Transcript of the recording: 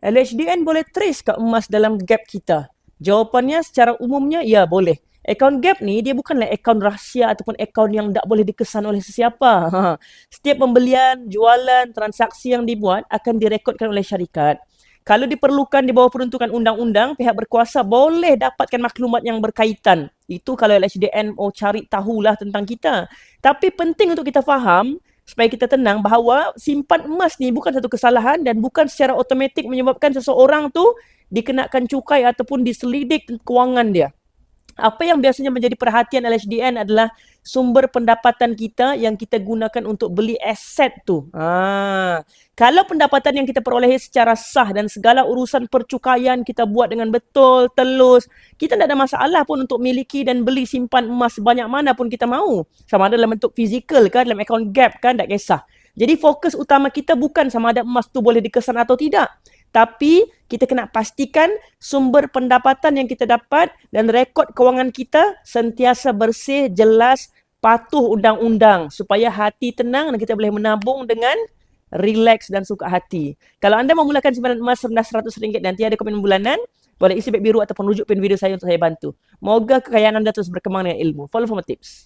LHDN boleh trace ke emas dalam gap kita? Jawapannya secara umumnya, ya boleh. Akaun gap ni dia bukanlah akaun rahsia ataupun akaun yang tak boleh dikesan oleh sesiapa. Setiap pembelian, jualan, transaksi yang dibuat akan direkodkan oleh syarikat. Kalau diperlukan di bawah peruntukan undang-undang, pihak berkuasa boleh dapatkan maklumat yang berkaitan. Itu kalau LHDN mau cari tahulah tentang kita. Tapi penting untuk kita faham, supaya kita tenang bahawa simpan emas ni bukan satu kesalahan dan bukan secara automatik menyebabkan seseorang tu dikenakan cukai ataupun diselidik kewangan dia. Apa yang biasanya menjadi perhatian LHDN adalah sumber pendapatan kita yang kita gunakan untuk beli aset tu. Kalau pendapatan yang kita peroleh secara sah dan segala urusan percukaian kita buat dengan betul, telus, kita tak ada masalah pun untuk miliki dan beli simpan emas sebanyak mana pun kita mahu. Sama ada dalam bentuk fizikal kan, dalam akaun gap kan, tak kisah. Jadi fokus utama kita bukan sama ada emas tu boleh dikesan atau tidak. Tapi kita kena pastikan sumber pendapatan yang kita dapat dan rekod kewangan kita sentiasa bersih, jelas, patuh undang-undang supaya hati tenang dan kita boleh menabung dengan relax dan suka hati. Kalau anda memulakan simpanan emas rendah RM100 dan tiada komitmen bulanan, boleh isi beg biru ataupun rujuk pin video saya untuk saya bantu. Moga kekayaan anda terus berkembang dengan ilmu. Follow for more tips.